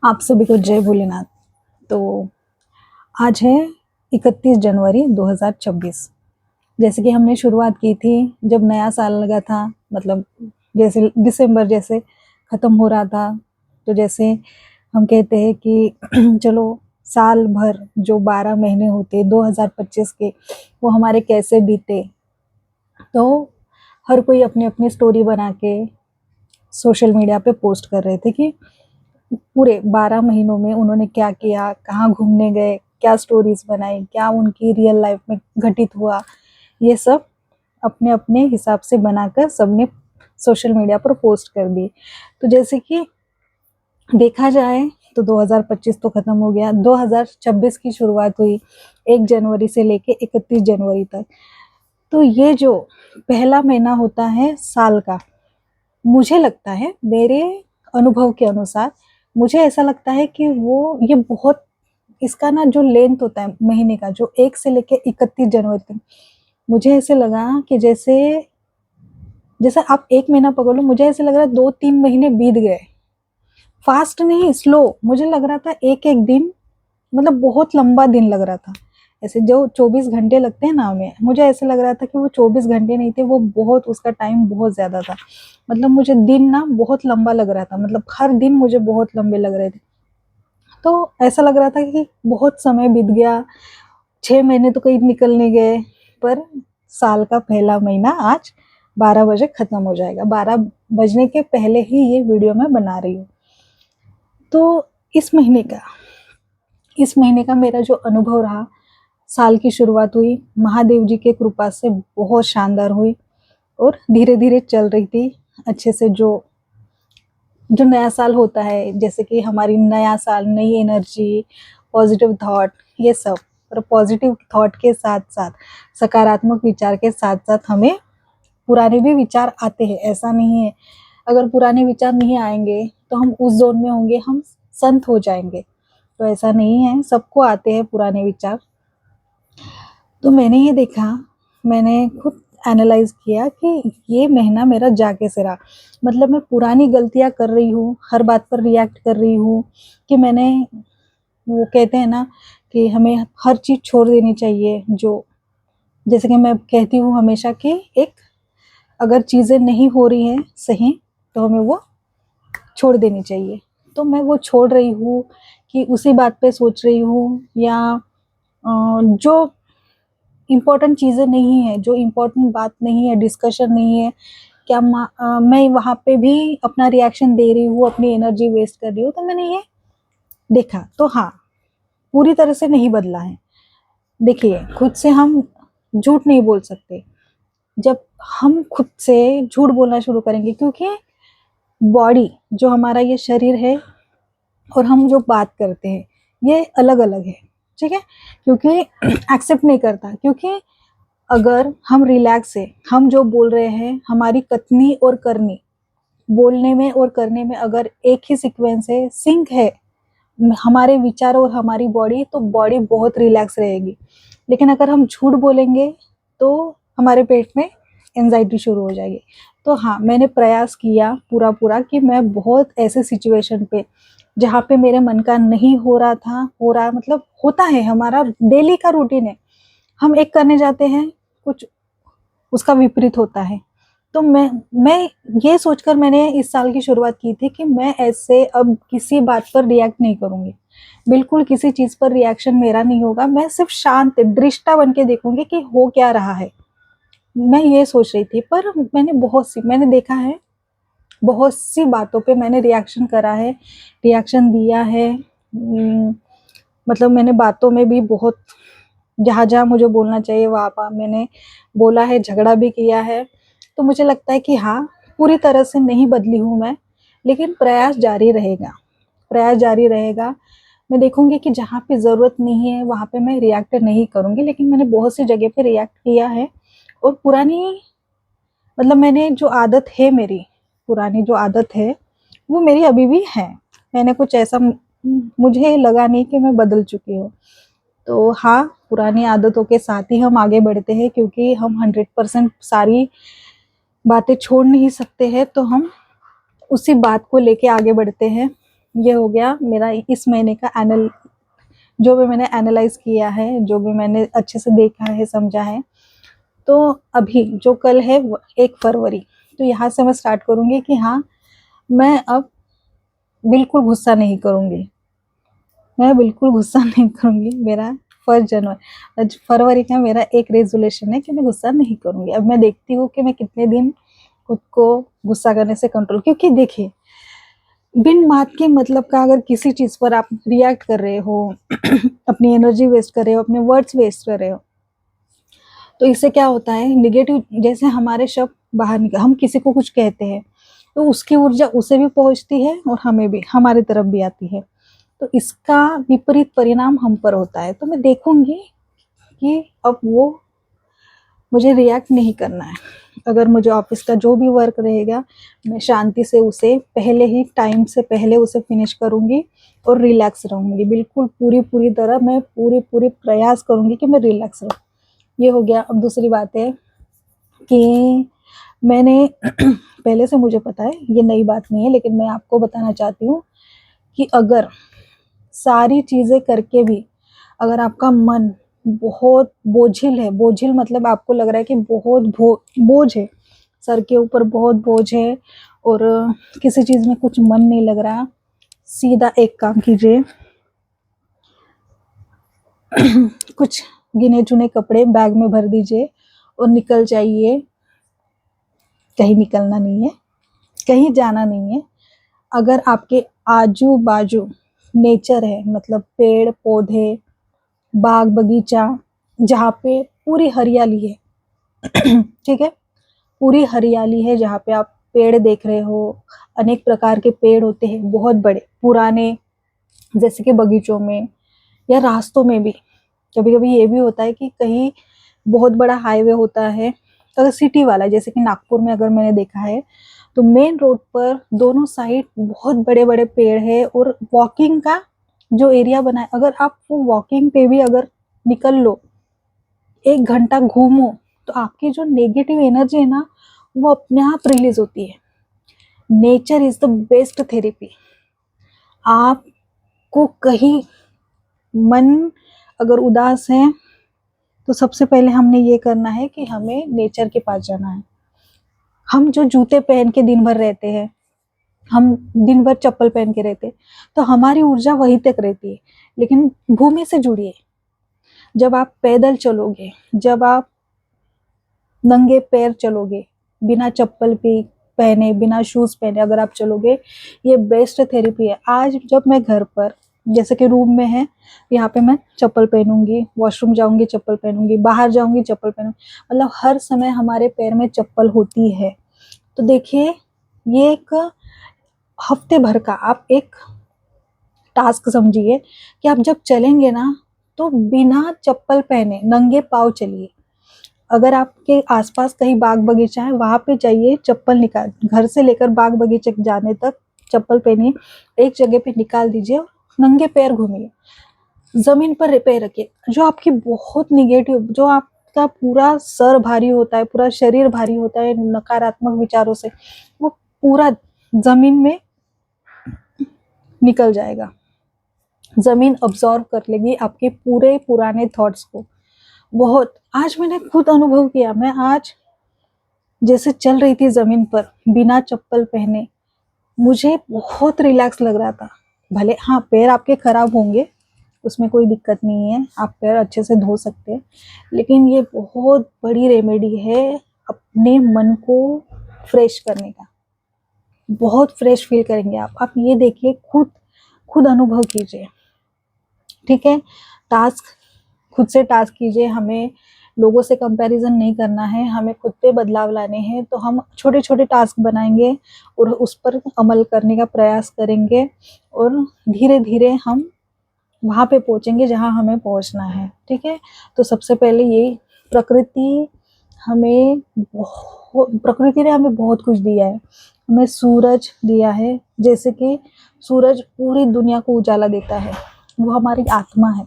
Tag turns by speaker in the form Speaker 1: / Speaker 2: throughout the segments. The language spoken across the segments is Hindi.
Speaker 1: आप सभी को जय भोलेनाथ। तो आज है 31 जनवरी 2026। जैसे कि हमने शुरुआत की थी जब नया साल लगा था, मतलब जैसे दिसंबर जैसे ख़त्म हो रहा था, तो जैसे हम कहते हैं कि चलो साल भर जो 12 महीने होते 2025 के वो हमारे कैसे बीते। तो हर कोई अपनी अपनी स्टोरी बना के सोशल मीडिया पे पोस्ट कर रहे थे कि पूरे 12 महीनों में उन्होंने क्या किया, कहाँ घूमने गए, क्या स्टोरीज बनाई, क्या उनकी रियल लाइफ में घटित हुआ, ये सब अपने अपने हिसाब से बनाकर सबने सोशल मीडिया पर पोस्ट कर दी। तो जैसे कि देखा जाए तो 2025 तो खत्म हो गया, 2026 की शुरुआत हुई 1 जनवरी से लेके 31 जनवरी तक। तो ये जो पहला महीना होता है साल का, मुझे लगता है मेरे अनुभव के अनुसार, मुझे ऐसा लगता है कि वो ये बहुत, इसका ना जो लेंथ होता है महीने का, जो 1 से लेके 31 जनवरी तक, मुझे ऐसे लगा कि जैसे जैसे आप 1 महीना पकड़ लो, मुझे ऐसे लग रहा है 2-3 महीने बीत गए। फास्ट नहीं, स्लो मुझे लग रहा था, एक-एक दिन, मतलब बहुत लंबा दिन लग रहा था। ऐसे जो 24 घंटे लगते हैं ना हमें, मुझे ऐसे लग रहा था कि वो 24 घंटे नहीं थे, वो बहुत, उसका टाइम बहुत ज़्यादा था। मतलब मुझे दिन ना बहुत लंबा लग रहा था, मतलब हर दिन मुझे बहुत लंबे लग रहे थे। तो ऐसा लग रहा था कि बहुत समय बीत गया, 6 महीने तो कहीं निकल नहीं गए, पर साल का पहला महीना आज 12 बजे खत्म हो जाएगा। 12 बजने के पहले ही ये वीडियो मैं बना रही हूँ। तो इस महीने का मेरा जो अनुभव रहा, साल की शुरुआत हुई महादेव जी के कृपा से बहुत शानदार हुई, और धीरे धीरे चल रही थी अच्छे से। जो जो नया साल होता है, जैसे कि हमारी नया साल, नई एनर्जी, पॉजिटिव थॉट, ये सब। और पॉजिटिव थॉट के साथ साथ, सकारात्मक विचार के साथ साथ हमें पुराने भी विचार आते हैं, ऐसा नहीं है। अगर पुराने विचार नहीं आएंगे तो हम उस जोन में होंगे, हम संत हो जाएंगे। तो ऐसा नहीं है, सबको आते हैं पुराने विचार। तो मैंने ये देखा, मैंने खुद एनालाइज किया कि ये महीना मेरा जा कैसे रहा। मतलब मैं पुरानी गलतियां कर रही हूँ, हर बात पर रिएक्ट कर रही हूँ, कि मैंने, वो कहते हैं ना कि हमें हर चीज़ छोड़ देनी चाहिए। जो, जैसे कि मैं कहती हूँ हमेशा कि एक, अगर चीज़ें नहीं हो रही हैं सही, तो हमें वो छोड़ देनी चाहिए। तो मैं वो छोड़ रही हूँ कि उसी बात पे सोच रही हूँ, या जो इम्पोर्टेंट चीज़ें नहीं है, जो इम्पोर्टेंट बात नहीं है, डिस्कशन नहीं है, क्या मैं वहाँ पे भी अपना रिएक्शन दे रही हूँ, अपनी एनर्जी वेस्ट कर रही हूँ। तो मैंने ये देखा, तो हाँ, पूरी तरह से नहीं बदला है। देखिए, खुद से हम झूठ नहीं बोल सकते। जब हम खुद से झूठ बोलना शुरू करेंगे, क्योंकि बॉडी, जो हमारा ये शरीर है, और हम जो बात करते हैं, ये अलग अलग है, ठीक है। क्योंकि एक्सेप्ट नहीं करता, क्योंकि अगर हम रिलैक्स है, हम जो बोल रहे हैं, हमारी कथनी और करनी, बोलने में और करने में अगर एक ही सीक्वेंस है, सिंक है हमारे विचार और हमारी बॉडी, तो बॉडी बहुत रिलैक्स रहेगी। लेकिन अगर हम झूठ बोलेंगे तो हमारे पेट में एंजाइटी शुरू हो जाएगी। तो हाँ, मैंने प्रयास किया पूरा पूरा कि मैं बहुत ऐसे सिचुएशन पे, जहाँ पे मेरे मन का नहीं हो रहा था, हो रहा, मतलब होता है, हमारा डेली का रूटीन है, हम एक करने जाते हैं, कुछ उसका विपरीत होता है। तो मैं ये सोचकर मैंने इस साल की शुरुआत की थी कि मैं ऐसे अब किसी बात पर रिएक्ट नहीं करूंगी, बिल्कुल किसी चीज पर रिएक्शन मेरा नहीं होगा। मैं सिर्फ शांत दृष्टा बन के देखूंगी कि हो क्या रहा है। मैं ये सोच रही थी, पर मैंने देखा है, बहुत सी बातों पे मैंने रिएक्शन करा है, रिएक्शन दिया है। मतलब मैंने बातों में भी बहुत, जहाँ जहाँ मुझे बोलना चाहिए वहाँ पर मैंने बोला है, झगड़ा भी किया है। तो मुझे लगता है कि हाँ, पूरी तरह से नहीं बदली हूँ मैं, लेकिन प्रयास जारी रहेगा, प्रयास जारी रहेगा। मैं देखूंगी कि जहाँ पे ज़रूरत नहीं है वहाँ पे मैं रिएक्ट नहीं करूँगी, लेकिन मैंने बहुत सी जगह पे रिएक्ट किया है। और पुरानी, मतलब मैंने जो आदत है मेरी, पुरानी जो आदत है वो मेरी अभी भी है। मैंने कुछ ऐसा, मुझे लगा नहीं कि मैं बदल चुकी हूँ। तो हाँ, पुरानी आदतों के साथ ही हम आगे बढ़ते हैं, क्योंकि हम 100% सारी बातें छोड़ नहीं सकते हैं, तो हम उसी बात को लेके आगे बढ़ते हैं। ये हो गया मेरा इस महीने का जो भी मैंने एनालाइज किया है, जो भी मैंने अच्छे से देखा है, समझा है। तो अभी जो कल है 1 फरवरी, तो यहाँ से मैं स्टार्ट करूँगी कि हाँ, मैं अब बिल्कुल गुस्सा नहीं करूँगी, मैं बिल्कुल गुस्सा नहीं करूँगी। मेरा 1 जनवरी, आज फरवरी का मेरा एक रेजोल्यूशन है कि मैं गुस्सा नहीं करूँगी। अब मैं देखती हूँ कि मैं कितने दिन खुद को गुस्सा करने से कंट्रोल, क्योंकि देखिए बिन बात के मतलब का अगर किसी चीज़ पर आप रिएक्ट कर रहे हो अपनी एनर्जी वेस्ट कर रहे हो, अपने वर्ड्स वेस्ट कर रहे हो, तो इससे क्या होता है, निगेटिव जैसे हमारे शब्द बाहर निकल, हम किसी को कुछ कहते हैं तो उसकी ऊर्जा उसे भी पहुंचती है और हमें भी, हमारी तरफ भी आती है। तो इसका विपरीत परिणाम हम पर होता है। तो मैं देखूंगी कि अब वो मुझे रिएक्ट नहीं करना है। अगर मुझे ऑफिस का जो भी वर्क रहेगा, मैं शांति से उसे पहले ही टाइम से पहले उसे फिनिश करूंगी और रिलैक्स रहूंगी। बिल्कुल पूरी तरह मैं पूरी प्रयास करूंगी कि मैं रिलैक्स रहूं। ये हो गया। अब दूसरी बात है कि मैंने पहले से मुझे पता है, ये नई बात नहीं है, लेकिन मैं आपको बताना चाहती हूँ कि अगर सारी चीज़ें करके भी अगर आपका मन बहुत बोझिल है, बोझिल मतलब आपको लग रहा है कि बहुत बोझ है, सर के ऊपर बहुत बोझ है और किसी चीज़ में कुछ मन नहीं लग रहा, सीधा एक काम कीजिए कुछ गिने चुने कपड़े बैग में भर दीजिए और निकल जाइए। कहीं निकलना नहीं है, कहीं जाना नहीं है। अगर आपके आजू बाजू नेचर है, मतलब पेड़ पौधे, बाग बगीचा, जहाँ पे पूरी हरियाली है ठीक है, पूरी हरियाली है, जहाँ पे आप पेड़ देख रहे हो, अनेक प्रकार के पेड़ होते हैं, बहुत बड़े पुराने, जैसे कि बगीचों में या रास्तों में भी। कभी कभी ये भी होता है कि कहीं बहुत बड़ा हाईवे होता है, अगर सिटी वाला, जैसे कि नागपुर में अगर मैंने देखा है, तो मेन रोड पर दोनों साइड बहुत बड़े बड़े पेड़ है और वॉकिंग का जो एरिया बना है, अगर आप वो वॉकिंग पे भी अगर निकल लो, 1 घंटा घूमो, तो आपकी जो नेगेटिव एनर्जी है ना, वो अपने आप रिलीज होती है। Nature is the best therapy. आपको कहीं मन अगर उदास है, तो सबसे पहले हमने ये करना है कि हमें नेचर के पास जाना है। हम जो जूते पहन के दिन भर रहते हैं, हम दिन भर चप्पल पहन के रहते हैं, तो हमारी ऊर्जा वहीं तक रहती है। लेकिन भूमि से जुड़िए। जब आप पैदल चलोगे, जब आप नंगे पैर चलोगे, बिना चप्पल पे पहने, बिना शूज पहने अगर आप चलोगे, ये बेस्ट थेरेपी है। आज जब मैं घर पर, जैसे कि रूम में है, यहाँ पे मैं चप्पल पहनूंगी, वॉशरूम जाऊंगी चप्पल पहनूंगी, बाहर जाऊंगी चप्पल पहनूंगी, मतलब हर समय हमारे पैर में चप्पल होती है। तो देखिए, ये एक हफ्ते भर का आप एक टास्क समझिए कि आप जब चलेंगे ना, तो बिना चप्पल पहने नंगे पाँव चलिए। अगर आपके आसपास कहीं बाग बगीचा है, वहां पे जाइए, चप्पल निकाल, घर से लेकर बाग बगीचे जाने तक चप्पल पहनिए, एक जगह पे निकाल दीजिए और नंगे पैर घूमिए, जमीन पर पैर रखिए। जो आपकी बहुत निगेटिव, जो आपका पूरा सर भारी होता है, पूरा शरीर भारी होता है नकारात्मक विचारों से, वो पूरा जमीन में निकल जाएगा। जमीन अब्सॉर्ब कर लेगी आपके पूरे पुराने थॉट्स को। बहुत, आज मैंने खुद अनुभव किया। मैं आज जैसे चल रही थी जमीन पर बिना चप्पल पहने, मुझे बहुत रिलैक्स लग रहा था। भले हाँ, पैर आपके खराब होंगे, उसमें कोई दिक्कत नहीं है, आप पैर अच्छे से धो सकते हैं, लेकिन ये बहुत बड़ी रेमेडी है अपने मन को फ्रेश करने का। बहुत फ्रेश फील करेंगे आप ये देखिए, खुद खुद अनुभव कीजिए। ठीक है, टास्क खुद से टास्क कीजिए। हमें लोगों से कंपैरिजन नहीं करना है, हमें खुद पे बदलाव लाने हैं। तो हम छोटे छोटे टास्क बनाएंगे और उस पर अमल करने का प्रयास करेंगे और धीरे धीरे हम वहाँ पे पहुँचेंगे जहाँ हमें पहुँचना है। ठीक है, तो सबसे पहले ये प्रकृति प्रकृति ने हमें बहुत कुछ दिया है। हमें सूरज दिया है, जैसे कि सूरज पूरी दुनिया को उजाला देता है, वो हमारी आत्मा है,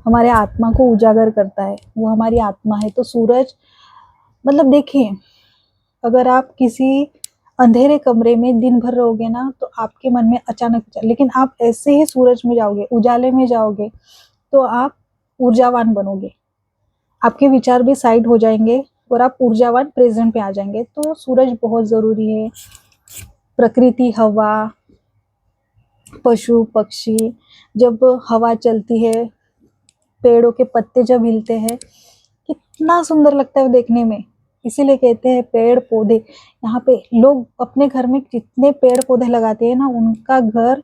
Speaker 1: हमारे आत्मा को उजागर करता है, वो हमारी आत्मा है। तो सूरज मतलब देखिए, अगर आप किसी अंधेरे कमरे में दिन भर रहोगे ना तो आपके मन में अचानक, लेकिन आप ऐसे ही सूरज में जाओगे, उजाले में जाओगे, तो आप ऊर्जावान बनोगे, आपके विचार भी साइड हो जाएंगे और आप ऊर्जावान प्रेजेंट पे आ जाएंगे। तो सूरज बहुत ज़रूरी है। प्रकृति, हवा, पशु पक्षी, जब हवा चलती है, पेड़ों के पत्ते जब हिलते हैं, कितना सुंदर लगता है वो देखने में। इसीलिए कहते हैं पेड़ पौधे, यहाँ पे लोग अपने घर में जितने पेड़ पौधे लगाते हैं ना, उनका घर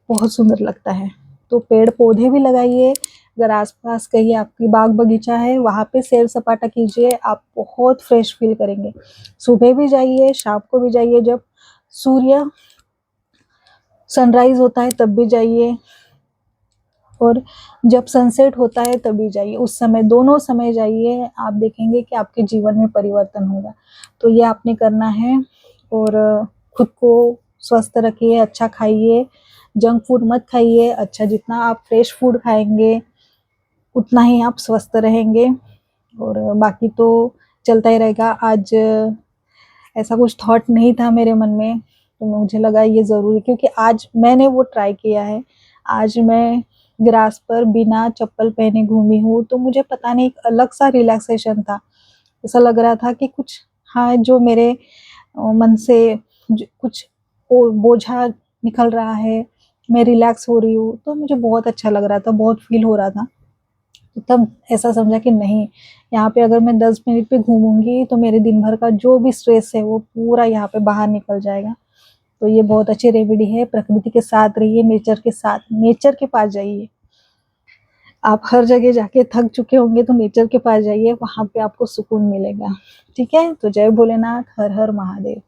Speaker 1: बहुत सुंदर लगता है। तो पेड़ पौधे भी लगाइए। अगर आसपास कहीं आपकी बाग बगीचा है, वहाँ पे सैर सपाटा कीजिए, आप बहुत फ्रेश फील करेंगे। सुबह भी जाइए, शाम को भी जाइए, जब सूर्य सनराइज होता है तब भी जाइए, और जब सनसेट होता है तभी जाइए। उस समय, दोनों समय जाइए, आप देखेंगे कि आपके जीवन में परिवर्तन होगा। तो ये आपने करना है। और खुद को स्वस्थ रखिए, अच्छा खाइए, जंक फूड मत खाइए। अच्छा, जितना आप फ्रेश फूड खाएंगे उतना ही आप स्वस्थ रहेंगे, और बाकी तो चलता ही रहेगा। आज ऐसा कुछ थॉट नहीं था मेरे मन में, तो मुझे लगा ये ज़रूरी, क्योंकि आज मैंने वो ट्राई किया है। आज मैं ग्रास पर बिना चप्पल पहने घूमी हूँ, तो मुझे पता नहीं एक अलग सा रिलैक्सेशन था। ऐसा लग रहा था कि कुछ, हाँ, जो मेरे मन से कुछ बोझा निकल रहा है, मैं रिलैक्स हो रही हूँ, तो मुझे बहुत अच्छा लग रहा था, बहुत फील हो रहा था। तो तब ऐसा समझा कि नहीं, यहाँ पे अगर मैं 10 मिनट पे घूमूंगी तो मेरे दिन भर का जो भी स्ट्रेस है वो पूरा यहाँ पे बाहर निकल जाएगा। तो ये बहुत अच्छी रेमेडी है। प्रकृति के साथ रहिए, नेचर के साथ, नेचर के पास जाइए। आप हर जगह जाके थक चुके होंगे तो नेचर के पास जाइए, वहां पे आपको सुकून मिलेगा। ठीक है, तो जय भोलेनाथ, हर हर महादेव।